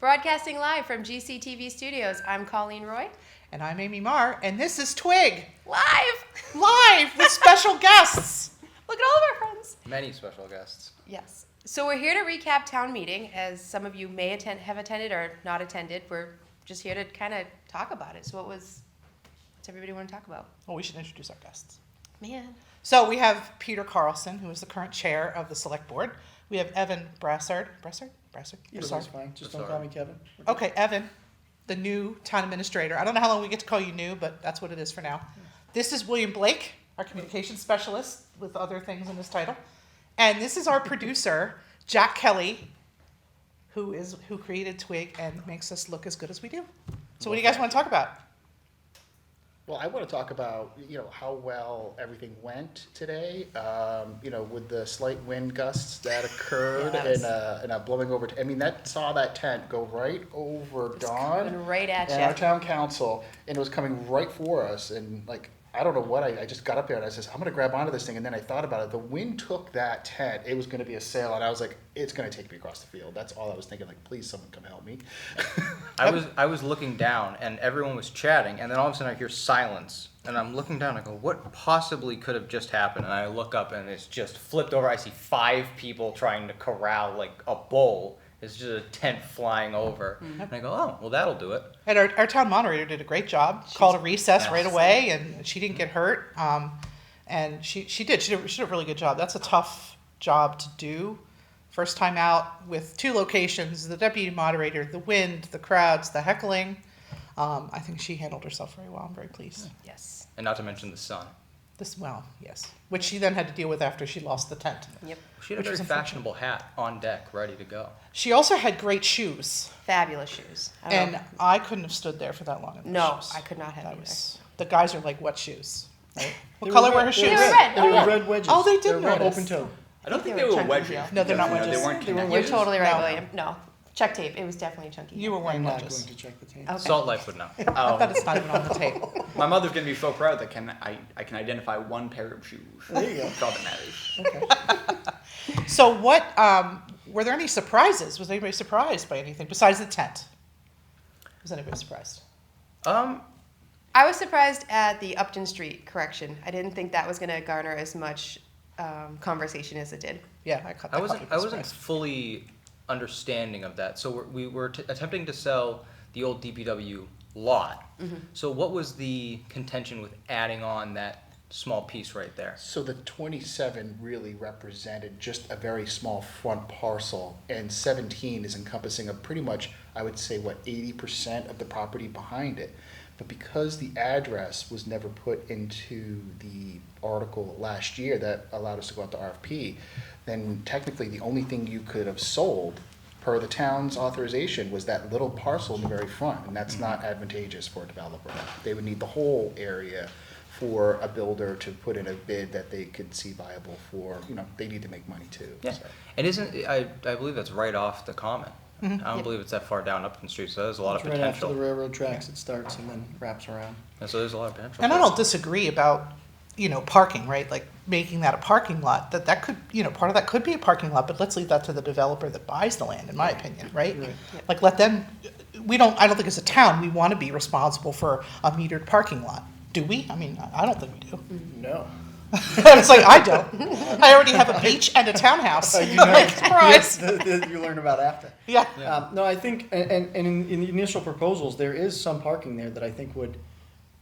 Broadcasting live from GCTV Studios, I'm Colleen Roy. And I'm Amy Marr, and this is Twig. Live With special guests. Look at all of our friends. Many special guests. Yes. So we're here to recap town meeting, as some of you may have attended or not attended. We're just here to kind of talk about it. So what's everybody want to talk about? Well, we should introduce our guests. Man. So we have Peter Carlson, who is the current chair of the select board. We have Evan Brassard. Brassard? Either one's fine. Just don't call me Kevin. Okay, Evan, the new town administrator. I don't know how long we get to call you new, but that's what it is for now. This is William Blake, our communications specialist with other things in his title. And this is our producer, Jack Kelly, who created Twig and makes us look as good as we do. So what do you guys want to talk about? Well, I want to talk about, how well everything went today, with the slight wind gusts that occurred Yes. and blowing over. Saw that tent go right over Dawn Coming right at and you. our town council, and it was coming right for us. And I don't know what, I just got up there and I says, I'm going to grab onto this thing. And then I thought about it. The wind took that tent. It was going to be a sail. And I was like, it's going to take me across the field. That's all I was thinking. Please, someone come help me. I was looking down and everyone was chatting, and then all of a sudden I hear silence. And I'm looking down, I go, what possibly could have just happened? And I look up and it's just flipped over. I see 5 people trying to corral like a bull. It's just a tent flying over. Mm-hmm. And I go, oh, well, that'll do it. And our town moderator did a great job. Called a recess right away, and she didn't get hurt. And she did a really good job. That's a tough job to do. First time out with 2 locations, the deputy moderator, the wind, the crowds, the heckling. I think she handled herself very well. I'm very pleased. Yes. And not to mention the sun. Yes. Which she then had to deal with after she lost the tent. Yep. She had a very fashionable hat on deck, ready to go. She also had great shoes. Fabulous shoes. I couldn't have stood there for that long in those No, shoes. I could not have either. The guys are like, what shoes? Right? What color were her shoes? They were red. They were red wedges. Oh, they did They were red notice. open toe. I don't think they they were were chunky, wedges. yeah. No, they're not No, wedges. they weren't They were connected. You're wedges? totally right, No. William. No. Check tape. It was definitely chunky. You were wearing I'm not wedges. going to check the tape. Okay. Salt Life would know. I thought it's not even on the tape. My mother's gonna be so proud that I can identify one pair of shoes. There you go. That's all that matters. Okay. So what, were there any surprises? Was anybody surprised by anything besides the tent? Was anybody surprised? I was surprised at the Upton Street correction. I didn't think that was going to garner as much conversation as it did. Yeah, I caught that. I wasn't fully understanding of that. So we were attempting to sell the old DPW lot. Mm-hmm. So what was the contention with adding on that small piece right there? So the 27 really represented just a very small front parcel, and 17 is encompassing of pretty much, I would say, 80% of the property behind it. But because the address was never put into the article last year that allowed us to go out to RFP, then technically the only thing you could have sold per the town's authorization was that little parcel in the very front, and that's not advantageous for a developer. They would need the whole area for a builder to put in a bid that they could see viable for, they need to make money too. Yeah. So. And I believe that's right off the common. Mm-hmm. I don't believe it's that far down Upton Street, so there's a lot It's of right after potential. the railroad tracks, it starts and then wraps around. And so there's a lot of potential. And I for don't it. disagree about, parking, right? Like making that a parking lot, that could, part of that could be a parking lot, but let's leave that to the developer that buys the land, in my opinion, right? Right. Like let them, I don't think as a town, we want to be responsible for a metered parking lot. Do we? I don't think we do. No. It's like, I don't. I already have a beach and a townhouse. You know. Like, surprise. You learn about after. Yeah. No, I think, and in the initial proposals, there is some parking there that I think would,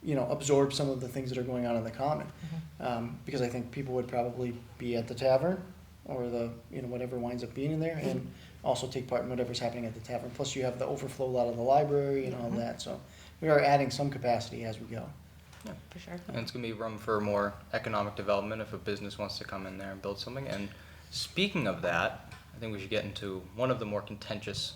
absorb some of the things that are going on in the common. Because I think people would probably be at the tavern or the, whatever winds up being in there, and also take part in whatever's happening at the tavern. Plus you have the overflow lot of the library and all that, so we are adding some capacity as we go. Yeah. For sure. And it's going to be room for more economic development if a business wants to come in there and build something. And speaking of that, I think we should get into one of the more contentious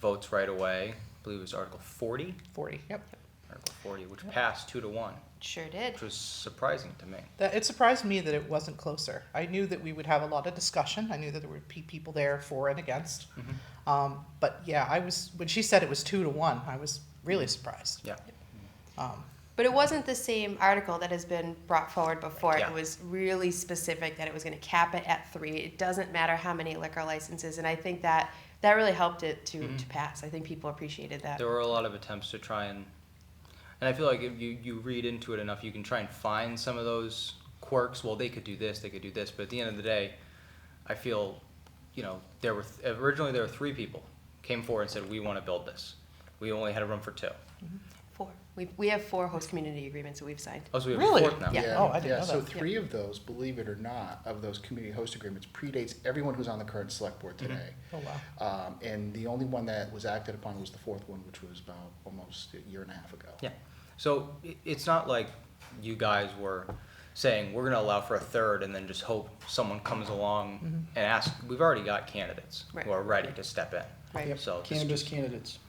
votes right away. I believe it was Article 40. 40, yep. Article 40, which passed 2-1, Sure did. which was surprising to me. It surprised me that it wasn't closer. I knew that we would have a lot of discussion. I knew that there would be people there for and against. Mm-hmm. But yeah, when she said it was 2-1, I was really surprised. Yeah. But it wasn't the same article that has been brought forward before. Yeah. It was really specific that it was going to cap it at 3. It doesn't matter how many liquor licenses. And I think that that really helped it to pass. I think people appreciated that. There were a lot of attempts to try and I feel like if you read into it enough, you can try and find some of those quirks. Well, they could do this, but at the end of the day, I feel, there were originally there were 3 people came forward and said we want to build this. We only had room for 2. 4. We have 4 host community agreements that we've signed. Oh, so we have Really? a 4th now. Yeah. Oh, I didn't know So that. 3 of those, believe it or not, of those community host agreements predates everyone who's on the current select board today. Oh, wow. And the only one that was acted upon was the 4th one, which was about almost a year and a half ago. Yeah. So it's not like you guys were saying we're going to allow for a 3rd and then just hope someone comes along and asks. We've already got candidates Right. who are ready to step in. Right. So this is Cannabis just candidates.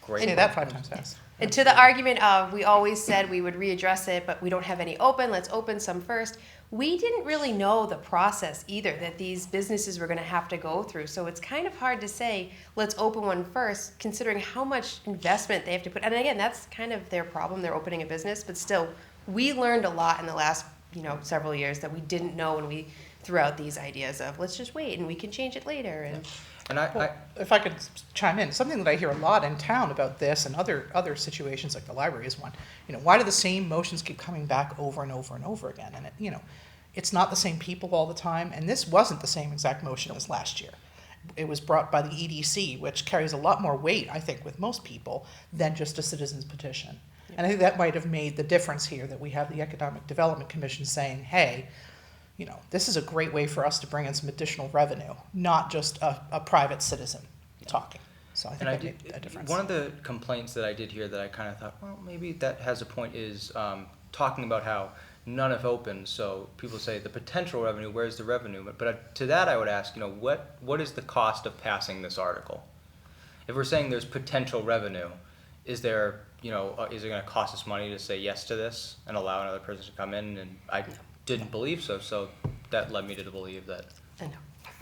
great. Say that 5 times fast. And to the argument of we always said we would readdress it, but we don't have any open, let's open some first. We didn't really know the process either that these businesses were going to have to go through. So it's kind of hard to say, let's open one first, considering how much investment they have to put. And again, that's kind of their problem. They're opening a business, but still, we learned a lot in the last, several years that we didn't know when we threw out these ideas of let's just wait and we can change it later. And And Well, if I could chime in, something that I hear a lot in town about this and other situations like the library is one. Why do the same motions keep coming back over and over and over again? And it's not the same people all the time. And this wasn't the same exact motion as last year. It was brought by the EDC, which carries a lot more weight, I think, with most people than just a citizen's petition. And I think that might have made the difference here that we have the Economic Development Commission saying, hey, this is a great way for us to bring in some additional revenue, not just a private citizen talking. So I think And I that did, made a difference. one of the complaints that I did hear that I kind of thought, well, maybe that has a point is talking about how none have opened. So people say the potential revenue, where's the revenue? But to that I would ask, what is the cost of passing this article? If we're saying there's potential revenue, is there, is it going to cost us money to say yes to this and allow another person to come in? And I didn't believe so. So that led me to believe that. I know,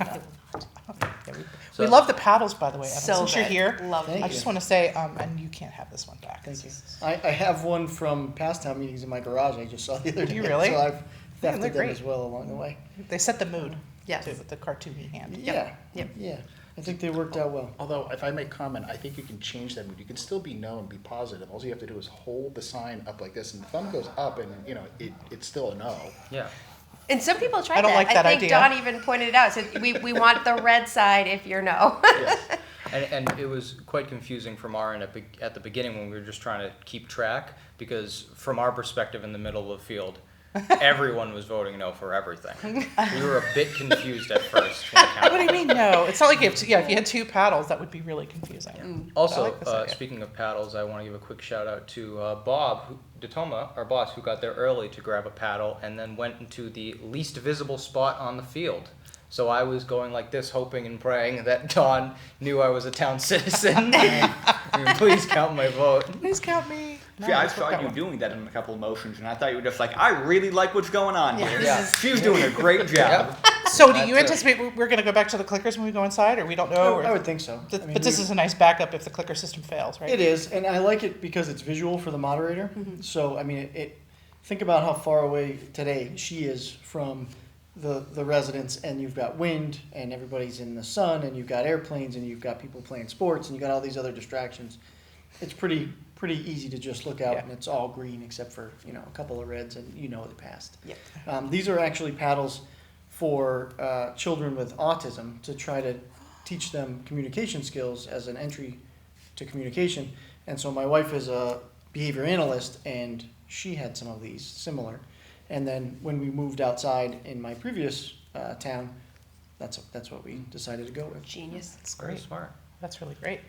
it will not. Yeah, we So- love the paddles, by the way, Evan, So since you're good. here. Love Thank I you. just want to say, and you can't have this one back. Thank you. This is- I have one from past town meetings in my garage I just saw the other Do day. you really? So I've they're thefted them great. as well along the way. They set the mood, Yes. too, with the cartoony hand. Yeah. Yep. Yeah. I think they worked out well. Although, if I may comment, I think you can change that mood. You can still be no and be positive. All you have to do is hold the sign up like this, and the thumb goes up, and it's still a no. Yeah. And some people tried I don't that. like that I think idea. Don even pointed it out. Said we want the red side if you're no. Yes. And it was quite confusing from our end at the beginning when we were just trying to keep track, because from our perspective in the middle of the field, everyone was voting no for everything. We were a bit confused at first. When it What do you counted. mean, no? It's not like if you had 2 paddles, that would be really confusing. I Also, like this idea. speaking of paddles, I want to give a quick shout out to Bob Detoma, our boss, who got there early to grab a paddle and then went into the least visible spot on the field. So I was going like this, hoping and praying that Don knew I was a town citizen. Please count my vote. Please count me. No, See, I let's work saw that you one. doing that in a couple of motions, and I thought you were just like, I really like what's going on here. Yeah. She was doing a great job. So do you That's anticipate we're going to go back to the clickers when we go inside, or we don't know? I would think so. I mean, But this is a nice backup if the clicker system fails, right? It is, and I like it because it's visual for the moderator. So, I mean, think about how far away today she is from the residents, and you've got wind, and everybody's in the sun, and you've got airplanes, and you've got people playing sports, and you've got all these other distractions. It's pretty easy to just look out, Yeah. and it's all green except for a couple of reds, and they passed. Yep. These are actually paddles for children with autism to try to teach them communication skills as an entry to communication. And so my wife is a behavior analyst, and she had some of these similar. And then when we moved outside in my previous town, that's what we decided to go with. Genius. That's Very great. smart. That's really great.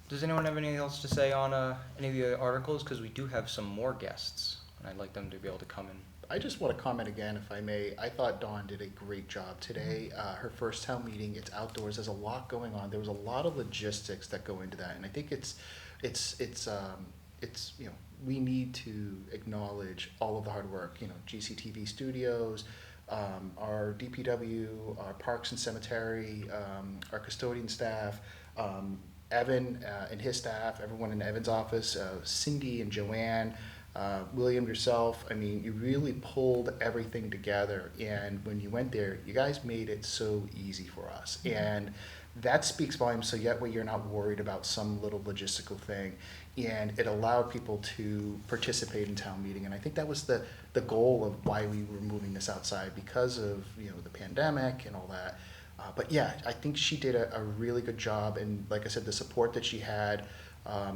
Does anyone have anything else to say on any of the other articles? Because we do have some more guests, and I'd like them to be able to come in. I just want to comment again, if I may. I thought Dawn did a great job today. Her first town meeting, it's outdoors. There's a lot going on. There was a lot of logistics that go into that, and I think it's we need to acknowledge all of the hard work. GCTV Studios, our DPW, our Parks and Cemetery, our custodian staff. Evan and his staff, everyone in Evan's office, Cindy and Joanne, William, yourself. I mean, you really pulled everything together, and when you went there, you guys made it so easy for us. And that speaks volumes. So yet, you're not worried about some little logistical thing, and it allowed people to participate in town meeting. And I think that was the goal of why we were moving this outside, because of the pandemic and all that. But yeah, I think she did a really good job, and like I said, the support that she had.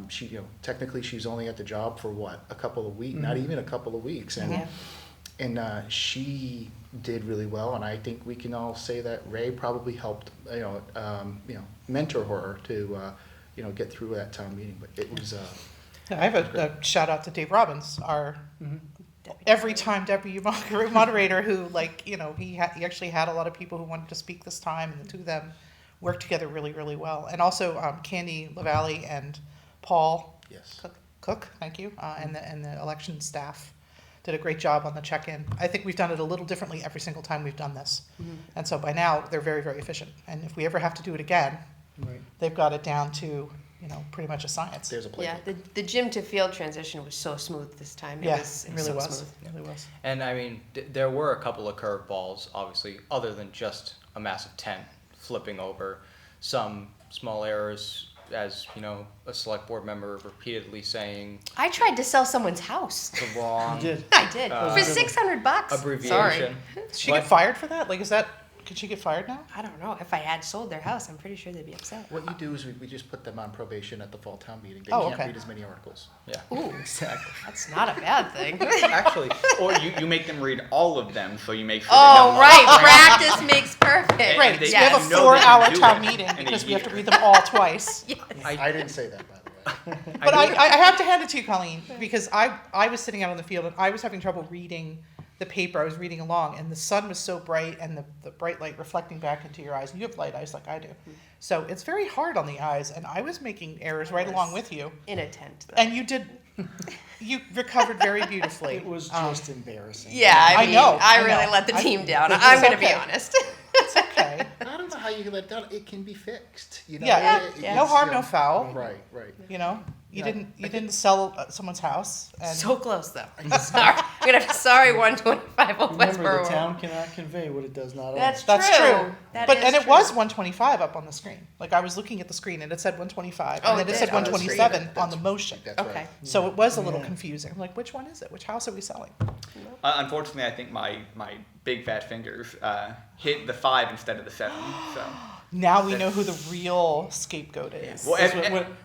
She, technically she's only at the job for what, a couple of weeks, not even a couple of weeks, and she did really well. And I think we can all say that Ray probably helped, mentor her to, get through that town meeting. But it was. I have a shout out to Dave Robbins, our every time deputy moderator, who he actually had a lot of people who wanted to speak this time, and the two of them worked together really, really well. And also Candy LaValle and Paul Yes. Cook, thank you, and the election staff did a great job on the check-in. I think we've done it a little differently every single time we've done this, and so by now they're very, very efficient. And if we ever have to do it again, they've got it down to pretty much a science. There's a playbook. Yeah, the gym to field transition was so smooth this time. It Really so was. smooth. It really was. And I mean, there were a couple of curveballs, obviously, other than just a massive tent flipping over, some small errors, as a select board member repeatedly saying I tried to sell someone's house. the wrong You did. I did for $600. abbreviation. Sorry. Did she get fired for that? Could she get fired now? I don't know. If I had sold their house, I'm pretty sure they'd be upset. What you do is we just put them on probation at the fall town meeting. They Oh, can't okay. read as many articles. Yeah. Ooh, Exactly. that's not a bad thing. Actually, Or you make them read all of them, so you make sure. Oh, they right. know Practice makes perfect. And Right, they- so we have a you know they can 4-hour do town it meeting in a because we have to year. read them all twice. I didn't say that, by the way. But I have to hand it to you, Colleen, because I was sitting out on the field and I was having trouble reading the paper. I was reading along, and the sun was so bright, and the bright light reflecting back into your eyes. And you have light eyes like I do, so it's very hard on the eyes. And I was making errors right along with you, In a tent, though. and you recovered very beautifully. It was just embarrassing. Yeah, I know, I really know. let the team down. It's I'm going to be okay. honest. It's okay. I don't know how you can let it down. It can be fixed. Yeah, yeah. no it's, harm, no foul. Right, right. You Yeah. didn't sell someone's house, and So close, though. Sorry. I'm going to sorry 125 Old Remember, Westboro. the town cannot convey what it does not own. That's that's true. true. That But is and it true. was 125 up on the screen. Like I was looking at the screen and it said 125, Oh, and it then it did said on the screen. 127 on the motion. That's Okay. right. So it was a little Yeah. confusing. I'm like, which one is it? Which house are we selling? Unfortunately, I think my big fat fingers hit the 5 instead of the 7. So Now we know who the real scapegoat is. Well, That's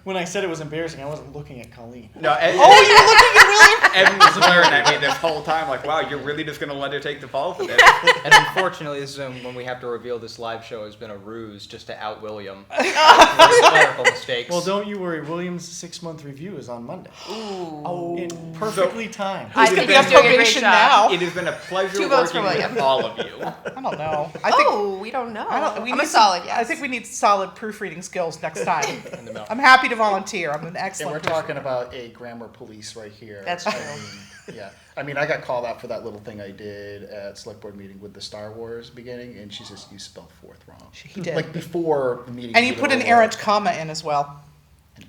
when I said it was embarrassing, I wasn't looking at Colleen. no, Oh, you were looking at William. Evan was glaring at me this whole time, like, "Wow, you're really just gonna let her take the fall for this?" and unfortunately, this is when we have to reveal this live show has been a ruse just to out William for his clerical mistakes. Well, don't you worry. William's 6-month review is on Monday. Ooh. Oh, In perfectly timed. I he's think gonna be on he's doing a great probation job. now. It has been a pleasure 2 votes for working William. with all of you. I don't know. I think. Oh, we don't know. I don't, we I'm need a solid some, yes. I think we need solid proofreading skills next time. in the middle. I'm happy to volunteer. I'm an And excellent. we're talking about a grammar police right here. That's I true. mean, yeah. I mean, I got called out for that little thing I did at select board meeting with the Star Wars beginning, and she says, you spelled fourth wrong. He did. Like before the meeting. And you was put an over. errant comma in as well.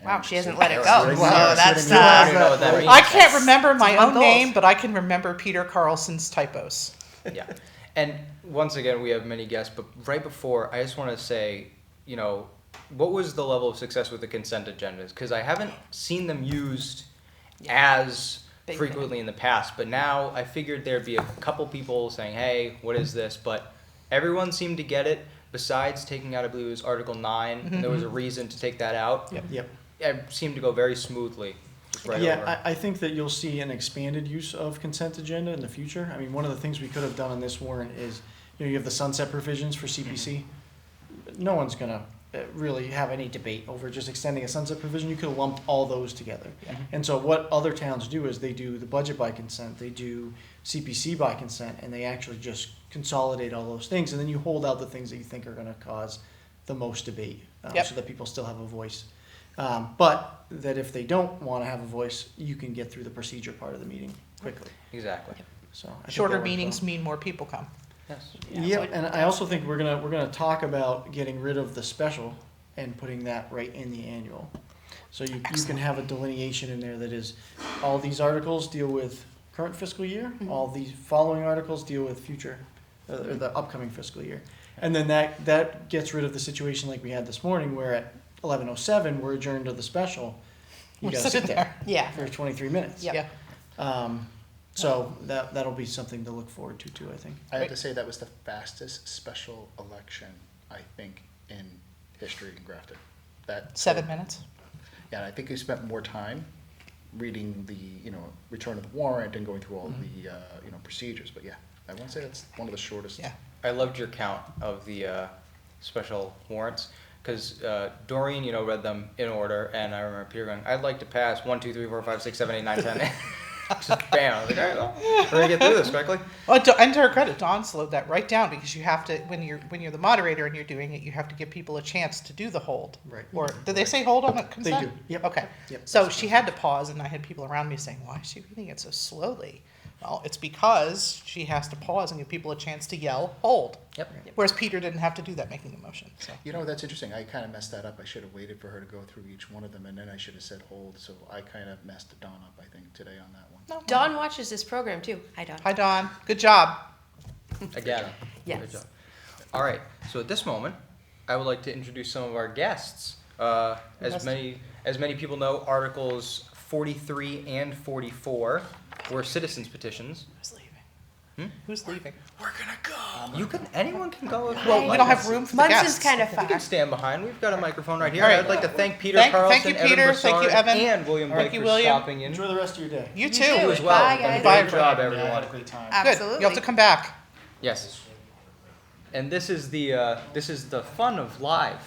Wow, she hasn't let it go. Wow. So Wow. that's Wow. I don't know what that means. I can't remember my it's a own month old. name, but I can remember Peter Carlson's typos. Yeah. And once again, we have many guests, but right before, I just want to say, what was the level of success with the consent agendas? Because I haven't seen them used as Big frequently in the past, but now I figured there'd be a couple people saying, hey, what is this? But everyone seemed to get it, besides taking out, I believe it was Article 9, and there was a reason to take that out. Yep. It seemed to go very smoothly. Just right over. Yeah, I think that you'll see an expanded use of consent agenda in the future. I mean, one of the things we could have done in this warrant is, you have the sunset provisions for CPC. No one's gonna really have any debate over just extending a sunset provision. You could have lumped all those together. And so what other towns do is they do the budget by consent, they do CPC by consent, and they actually just consolidate all those things. And then you hold out the things that you think are gonna cause the most debate, Yep. so that people still have a voice. But that if they don't wanna have a voice, you can get through the procedure part of the meeting quickly. Exactly. So I think Shorter that works meetings well. mean more people come. Yes. Yep, and I also think we're gonna talk about getting rid of the special and putting that right in the annual. So you can have a delineation in there that is, all these articles deal with current fiscal year, all these following articles deal with future or the upcoming fiscal year. And then that gets rid of the situation like we had this morning, where at 11:07 we're adjourned to the special. You We're gotta sit sitting there Yeah. for 23 minutes. Yep. Yeah. So that'll be something to look forward to too, I think. I have to say that was the fastest special election, I think, in history in Grafton. That 7 minutes. Yeah, and I think we spent more time reading the, return of the warrant and going through all the, procedures. But yeah, I want to say that's one of the shortest. Yeah. I loved your count of the special warrants because Doreen, read them in order, and I remember Peter going, "I'd like to pass 1, 2, 3, 4, 5, 6, 7, 8, 9, 10." Just bam! I was like, "All right, well, we're gonna get through this quickly." Well, and to her credit, Dawn slowed that right down because you have to when you're the moderator and you're doing it, you have to give people a chance to do the hold. Right. Or did they say hold on the consent? do. Yep. Okay. Yep. So she had to pause, and I had people around me saying, "Why is she reading it so slowly?" Well, it's because she has to pause and give people a chance to yell hold. Yep. Whereas Peter didn't have to do that, making the motion. So. That's interesting. I kind of messed that up. I should have waited for her to go through each one of them, and then I should have said hold. So I kind of messed Dawn up, I think, today on that one. No. Dawn watches this program too. Hi, Dawn. Hi, Dawn. Good job. Again. Yes. Good job. All right. So at this moment, I would like to introduce some of our guests. As many people know, Articles 43 and 44 were citizens petitions. Who's leaving? Who's leaving? Anyone can go. If Well, you'd we don't like. have room for the Munz guests. is kind of You far. can stand behind. We've got a microphone right here. All right. I'd like to thank Peter Thank Carlson, you, Peter. Evan Thank you, Broussard, Evan. and William Thank Blake you, for William. stopping in. Enjoy the rest of your day. You You too. too. You as well. Bye, Done a guys. great Bye, job, Yeah, I everyone. had a great time. Good. Absolutely. You'll have to come back. Yes. And this is the fun of live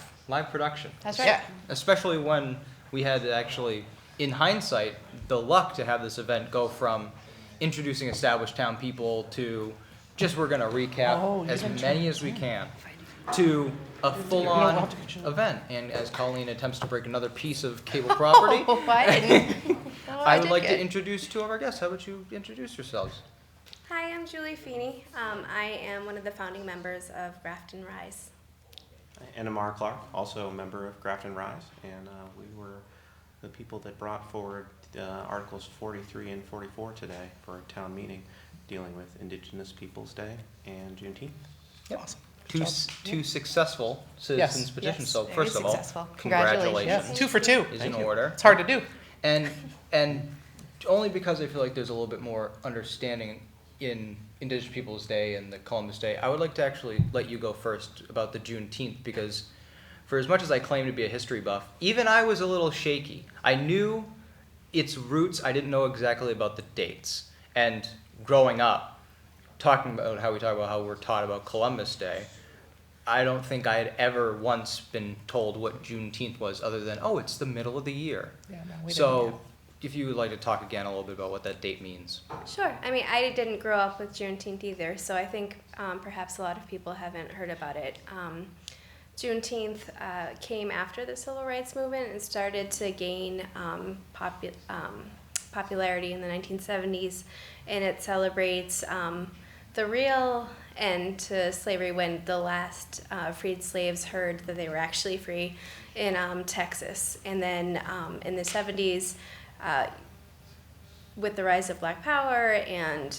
production. That's right. Yeah. Especially when we had actually, in hindsight, the luck to have this event go from introducing established town people to just we're going to recap Oh, you as didn't many as we can to a full-on have to continue. event. And as Colleen attempts to break another piece of cable property, Oh, I didn't. Oh, I would did like to good. introduce two of our guests. How about you introduce yourselves? Hi, I'm Julie Feeney. I am one of the founding members of Grafton Rise. And Amar Clark, also a member of Grafton Rise, and we were the people that brought forward Articles 43 and 44 today for a town meeting dealing with Indigenous Peoples Day and Juneteenth. Awesome. Two successful citizens petitions. Yes, So very first of all, successful. congratulations. Yeah. 2 for 2. Is Thank in you. order. It's hard to do. And only because I feel like there's a little bit more understanding in Indigenous Peoples Day and the Columbus Day, I would like to actually let you go first about the Juneteenth, because for as much as I claim to be a history buff, even I was a little shaky. I knew its roots, I didn't know exactly about the dates. And growing up, talking about how we talk about how we're taught about Columbus Day, I don't think I had ever once been told what Juneteenth was other than, oh, it's the middle of the year. Yeah, no, we didn't, So if you would like to talk again a little bit about what that date means. Sure. I mean, I didn't grow up with Juneteenth either, so I think perhaps a lot of people haven't heard about it. Juneteenth came after the Civil Rights Movement and started to gain popularity in the 1970s, and it celebrates the real end to slavery when the last freed slaves heard that they were actually free in Texas. And then in the 70s, with the rise of Black Power and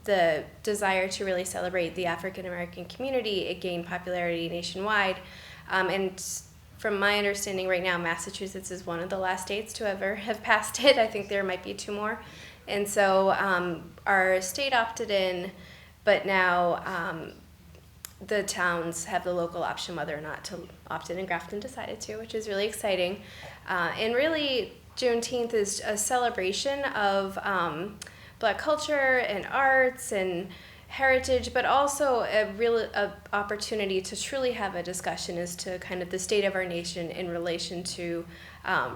the desire to really celebrate the African American community, it gained popularity nationwide. And from my understanding right now, Massachusetts is one of the last states to ever have passed it. I think there might be 2 more. And so our state opted in, but now the towns have the local option whether or not to opt in, and Grafton decided to, which is really exciting. And really, Juneteenth is a celebration of Black culture and arts and heritage, but also a real opportunity to truly have a discussion as to kind of the state of our nation in relation to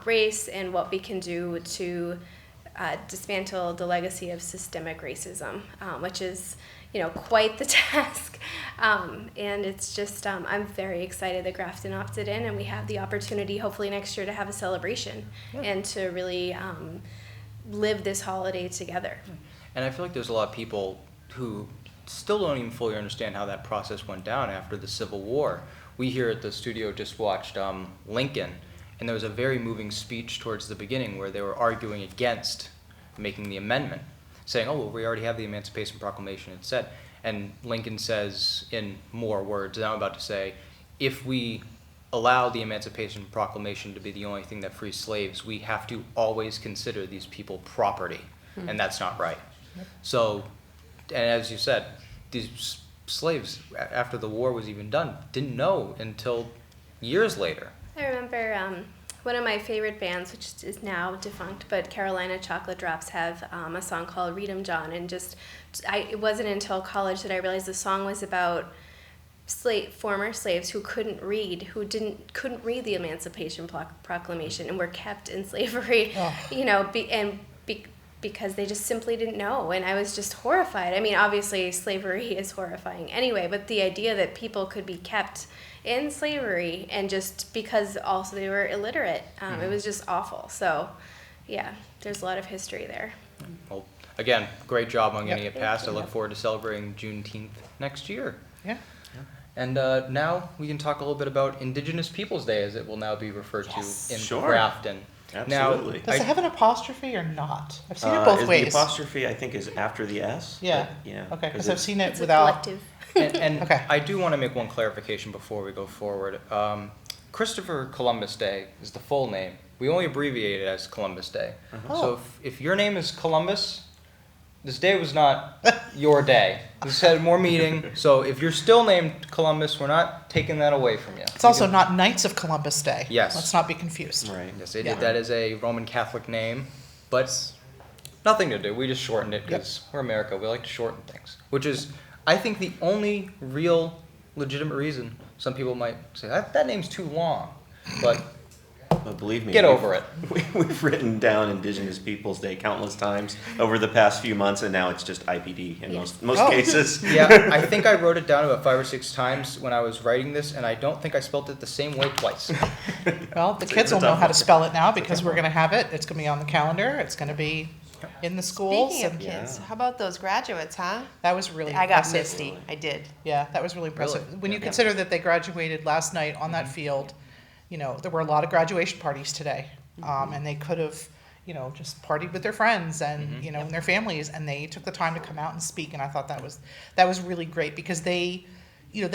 race and what we can do to dismantle the legacy of systemic racism, which is, quite the task. And it's just, I'm very excited that Grafton opted in, and we have the opportunity, hopefully next year, to have a celebration and to really live this holiday together. And I feel like there's a lot of people who still don't even fully understand how that process went down after the Civil War. We here at the studio just watched Lincoln, and there was a very moving speech towards the beginning where they were arguing against making the amendment, saying, oh, well, we already have the Emancipation Proclamation, it said. And Lincoln says in more words than I'm about to say, if we allow the Emancipation Proclamation to be the only thing that frees slaves, we have to always consider these people property, and that's not right. So, and as you said, these slaves, after the war was even done, didn't know until years later. I remember one of my favorite bands, which is now defunct, but Carolina Chocolate Drops have a song called Read 'em John, and it wasn't until college that I realized the song was about former slaves who couldn't read the Emancipation Proclamation and were kept in slavery, because they just simply didn't know, and I was just horrified. I mean, obviously slavery is horrifying anyway, but the idea that people could be kept in slavery and just because also they were illiterate, it was just awful. So, yeah, there's a lot of history there. Well, again, great job on getting Yep. it passed. I look forward to celebrating Juneteenth next year. Yeah. And now we can talk a little bit about Indigenous Peoples Day, as it will now be referred Yes. to in Sure. Grafton. Absolutely. Does I- it have an apostrophe or not? I've seen it both is ways. The apostrophe, I think, is after the S. Yeah. but, yeah. Okay, because 'cause I've seen it It's a without. collective. And Okay. I do want to make one clarification before we go forward. Christopher Columbus Day is the full name. We only abbreviate it as Columbus Day. Oh. So if your name is Columbus, this day was not your day. This had more meaning. So if you're still named Columbus, we're not taking that away from you. It's also not Knights of Columbus Day. Yes. Let's not be confused. Right. Yes, they Yeah. did that as a Roman Catholic name, but nothing to do. We just shortened it because we're America. We like to shorten things, which is, I think, the only real legitimate reason. Some people might say that name's too long, but But believe me, get over it. We've written down Indigenous Peoples Day countless times over the past few months, and now it's just IPD in most Oh. cases. Yeah, I think I wrote it down about 5 or 6 times when I was writing this, and I don't think I spelled it the same way twice. Well, the It's kids a will know tough how to one. spell it now because we're going to have it. It's going to be on the calendar. It's going to be in the schools. Speaking of and kids, Yeah. how about those graduates, huh? that was really I got impressive. misty. I did. Yeah, that was really impressive. Really? When you Yeah. consider that they graduated last night on that field, there were a lot of graduation parties today. And they could have, just partied with their friends and, and their families, and they took the time to come out and speak. And I thought that was really great because they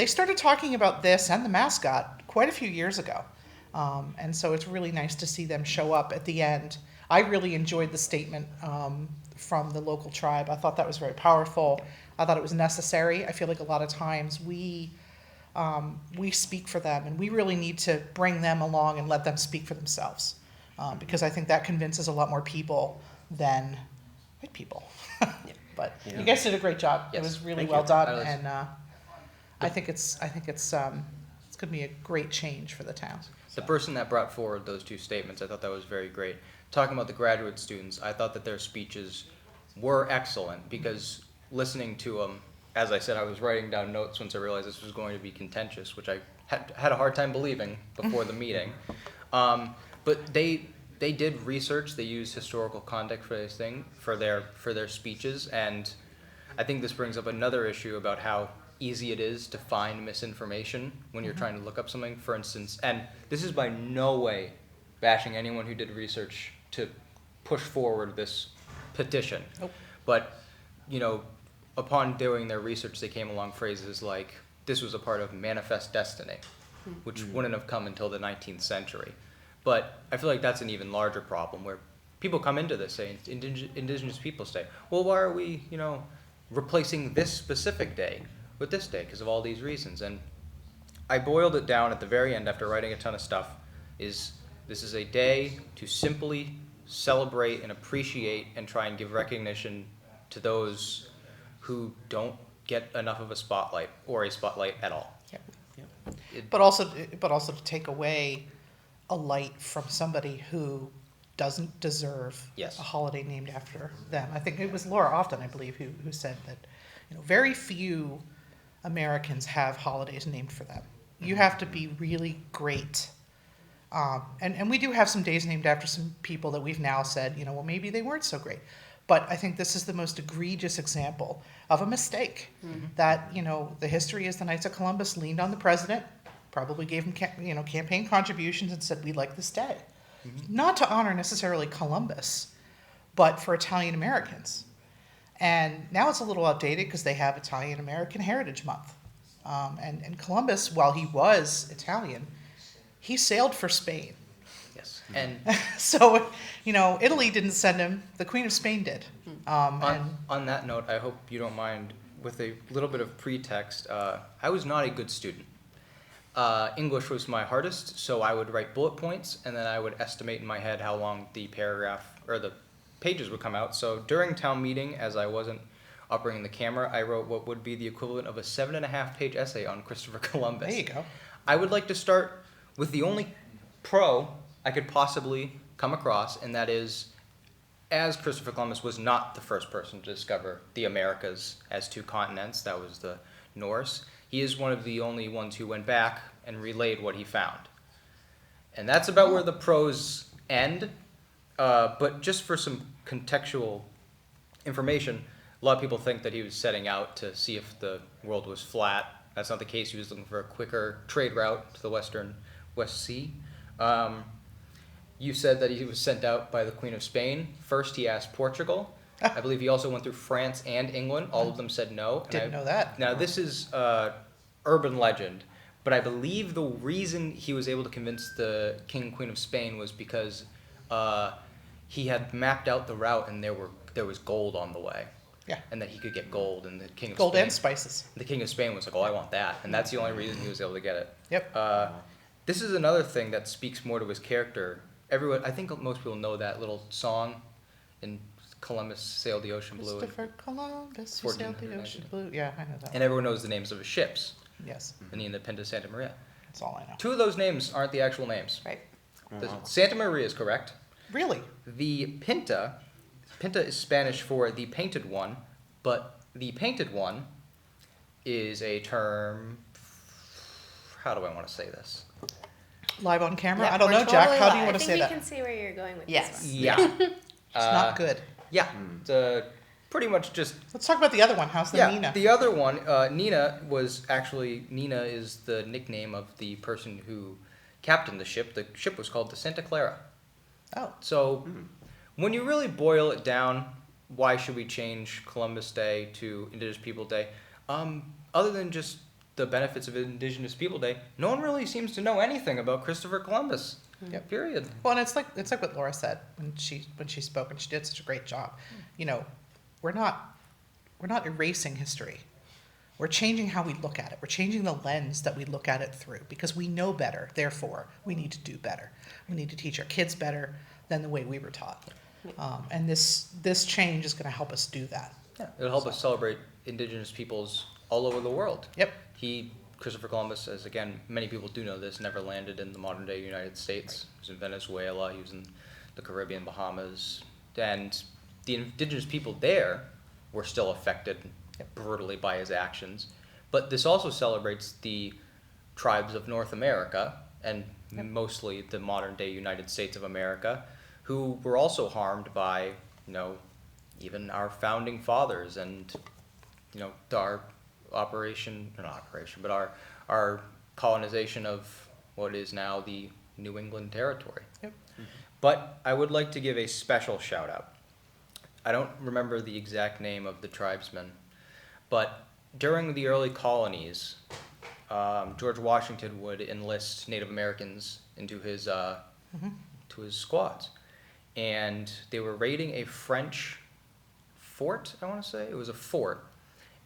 started talking about this and the mascot quite a few years ago. And so it's really nice to see them show up at the end. I really enjoyed the statement from the local tribe. I thought that was very powerful. I thought it was necessary. I feel like a lot of times we speak for them, and we really need to bring them along and let them speak for themselves, because I think that convinces a lot more people than white people. But Yeah. you guys did a great job. It Yes. was really Thank well you. done, and I think it's going to be a great change for the town. The person that brought forward those 2 statements, I thought that was very great. Talking about the graduate students, I thought that their speeches were excellent because listening to them, as I said, I was writing down notes once I realized this was going to be contentious, which I had a hard time believing before the meeting. But they did research. They used historical context for this thing for their speeches, and I think this brings up another issue about how easy it is to find misinformation when you're trying to look up something. For instance, and this is by no way bashing anyone who did research to push forward this petition, Nope. but upon doing their research, they came along phrases like this was a part of manifest destiny, which wouldn't have come until the 19th century. But I feel like that's an even larger problem where people come into this saying Indigenous Peoples Day. Well, why are we, replacing this specific day with this day because of all these reasons? And I boiled it down at the very end after writing a ton of stuff. This is a day to simply celebrate and appreciate and try and give recognition to those who don't get enough of a spotlight or a spotlight at all. But also to take away a light from somebody who doesn't deserve Yes. a holiday named after them. I think it was Laura Often, I believe, who said that very few Americans have holidays named for them. You have to be really great. And we do have some days named after some people that we've now said, well, maybe they weren't so great. But I think this is the most egregious example of a mistake. That, the history is the Knights of Columbus leaned on the president, probably gave him campaign contributions and said, we like this day. Not to honor necessarily Columbus, but for Italian Americans. And now it's a little outdated because they have Italian American Heritage Month. And Columbus, while he was Italian, he sailed for Spain. Yes. And So, Italy didn't send him, the Queen of Spain did. on that note, I hope you don't mind, with a little bit of pretext, I was not a good student. English was my hardest, so I would write bullet points, and then I would estimate in my head how long the paragraph or the pages would come out. So during town meeting, as I wasn't operating the camera, I wrote what would be the equivalent of a 7.5-page essay on Christopher Columbus. There you go. I would like to start with the only pro I could possibly come across, and that is, as Christopher Columbus was not the first person to discover the Americas as two continents, that was the Norse, he is one of the only ones who went back and relayed what he found. And that's about where the pros end, but just for some contextual information, a lot of people think that he was setting out to see if the world was flat. That's not the case. He was looking for a quicker trade route to the West Sea. You said that he was sent out by the Queen of Spain. First, he asked Portugal. I believe he also went through France and England. All of them said no. Didn't know that. Now, this is urban legend, but I believe the reason he was able to convince the King and Queen of Spain was because he had mapped out the route and there was gold on the way. Yeah. And that he could get gold, and the King of Gold Spain, and spices. the King of Spain was like, "Oh, I want that," and that's the only reason he was able to get it. Yep. This is another thing that speaks more to his character. Everyone, I think most people know that little song, in Columbus sailed the ocean blue, Christopher Columbus, who sailed the 1492. ocean blue. Yeah, I know that. and everyone knows the names of his ships, Yes, the Nina, Pinta, Santa Maria. that's all I know. 2 of those names aren't the actual names. Right. The Wow. Santa Maria is correct. Really? The Pinta is Spanish for the painted one, but the painted one is a term. How do I want to say this? Live on camera? Yeah, I don't we're know, Jack. totally How do you live. want I to think say we that? can see where you're going with Yes. this one. Yeah. It's not good. Yeah. It's pretty much just. Let's talk about the other one. How's the Yeah. Nina? The other one, Nina is the nickname of the person who captained the ship. The ship was called the Santa Clara. Oh, So, when you really boil it down, why should we change Columbus Day to Indigenous People Day? Other than just the benefits of Indigenous People Day, no one really seems to know anything about Christopher Columbus. Yep. Period. well, and it's like what Laura said when she spoke, and she did such a great job. We're not erasing history. We're changing how we look at it. We're changing the lens that we look at it through because we know better. Therefore, we need to do better. We need to teach our kids better than the way we were taught. And this change is going to help us do that. Yeah. It'll help us celebrate Indigenous peoples all over the world. Yep. Christopher Columbus, as again, many people do know this, never landed in the modern day United States. He was in Venezuela, he was in the Caribbean, Bahamas, and the indigenous people there were still affected brutally by his actions. But this also celebrates the tribes of North America, and mostly the modern day United States of America, who were also harmed by, even our founding fathers and, our our colonization of what is now the New England territory. Yep. But I would like to give a special shout out. I don't remember the exact name of the tribesman, but during the early colonies, George Washington would enlist Native Americans into his to his squads, and they were raiding a French fort. I want to say it was a fort.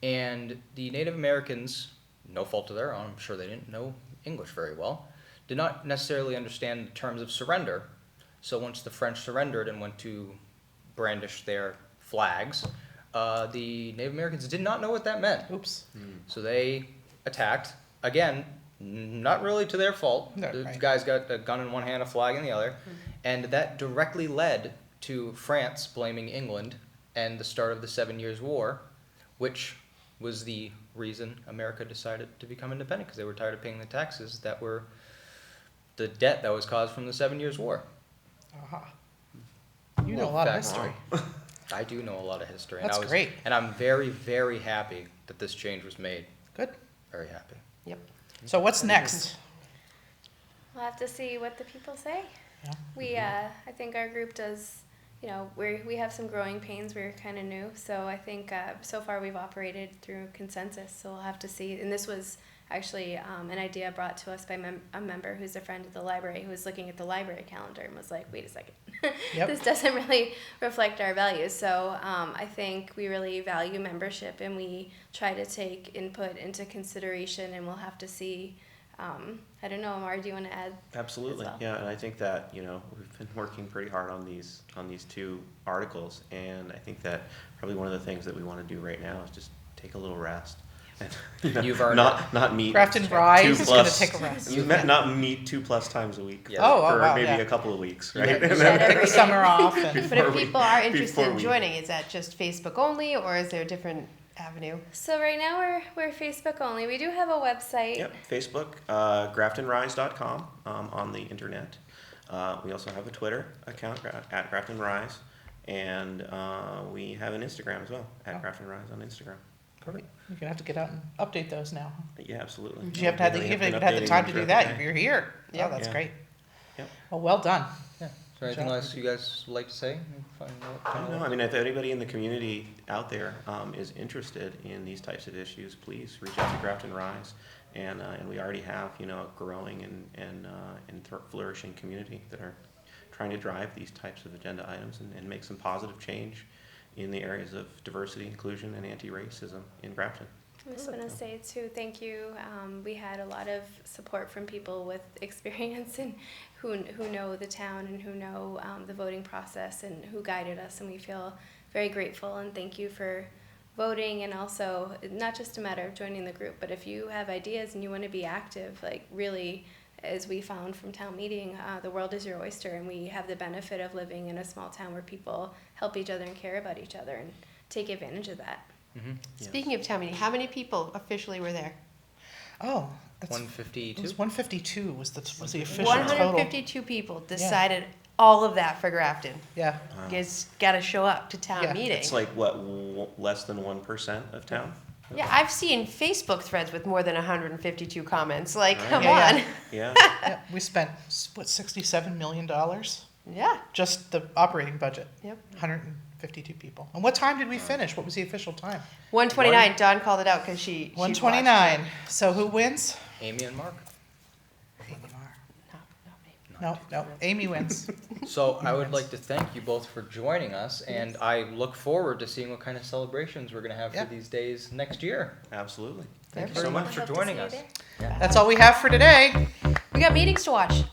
And the Native Americans, no fault of their own, I'm sure they didn't know English very well, did not necessarily understand the terms of surrender. So once the French surrendered and went to brandish their flags, the Native Americans did not know what that meant. Oops. So they attacked. Again, not really to their fault. No, The right. guys got a gun in one hand, a flag in the other. And that directly led to France blaming England and the start of the 7 Years' War, which was the reason America decided to become independent, because they were tired of paying the taxes that were the debt that was caused from the 7 Years' War. Aha. You know a lot of Fact. history. I do know a lot of history. That's great. And I'm very, very happy that this change was made. Good. Very happy. Yep. So what's next? We'll have to see what the people say. Yeah. We, I think our group does, you know, we have some growing pains. We're kind of new, so I think so far we've operated through consensus. So we'll have to see. And this was actually an idea brought to us by a member who's a friend of the library, who was looking at the library calendar and was like, "Wait a second, Yep. this doesn't really reflect our values." So I think we really value membership, and we try to take input into consideration. And we'll have to see. I don't know, Amar, do you want to add? Absolutely, as well? yeah, and I think that, you know, we've been working pretty hard on these two articles, and I think that probably one of the things that we want to do right now is just take a little rest. And, you know, You've earned not meet Grafton Rise two is going to plus- take a rest. not meet 2+ times a week Yes. for, Oh, for wow, maybe yeah. a couple of weeks, You right? had- And you then- had every Take the day. summer off. And, But if people are interested before in we- joining, is that just Facebook only, or is there a different avenue? So right now we're Facebook only. We do have a website. Yep, Facebook, graftonrise.com on the internet. We also have a Twitter account at Grafton Rise, and we have an Instagram as well, at Oh. Grafton Rise on Instagram. Perfect. You're gonna have to get out and update those now. Yeah, absolutely. You haven't had the, We you have haven't been even had the updating time them to do throughout the that. day. You're here. Yep. Oh, that's Yeah. great. Yep. Well done. Yeah. Is there anything job. else you guys would like to say? I don't know. I mean, if anybody in the community out there is interested in these types of issues, please reach out to Grafton Rise, and we already have, you know, a growing and flourishing community that are trying to drive these types of agenda items and make some positive change in the areas of diversity, inclusion, and anti-racism in Grafton. I just want to say too, thank you. We had a lot of support from people with experience and who know the town and who know the voting process and who guided us, and we feel very grateful and thank you for voting. And also, not just a matter of joining the group, but if you have ideas and you want to be active, like really, as we found from town meeting, the world is your oyster, and we have the benefit of living in a small town where people help each other and care about each other and take advantage of that. Mm-hmm. Speaking of town meeting, how many people officially were there? Oh, that's, it 152. was 152 was the official total. 152 people decided all of that for Grafton. Yeah. You guys got to show up to town Yeah. meeting. It's like, what, less than 1% of town? Yeah, I've seen Facebook threads with more than 152 comments. Like, Right. come Yeah, on. yeah. Yeah. Yeah, we spent what $67 million, Yeah. just the operating budget. Yep. 152 people. And what time did we finish? What was the official time? 129. Dawn called it out because she 129. So who wins? Amy and Mark. Amy Marr. No, No, Amy wins. So I would like to thank you both for joining us, and I look forward to seeing what kind of celebrations we're going to have Yeah. for these days next year. Absolutely. Thank you Very so much Hope for to see joining you us. there. That's all we have for today. we got meetings to watch.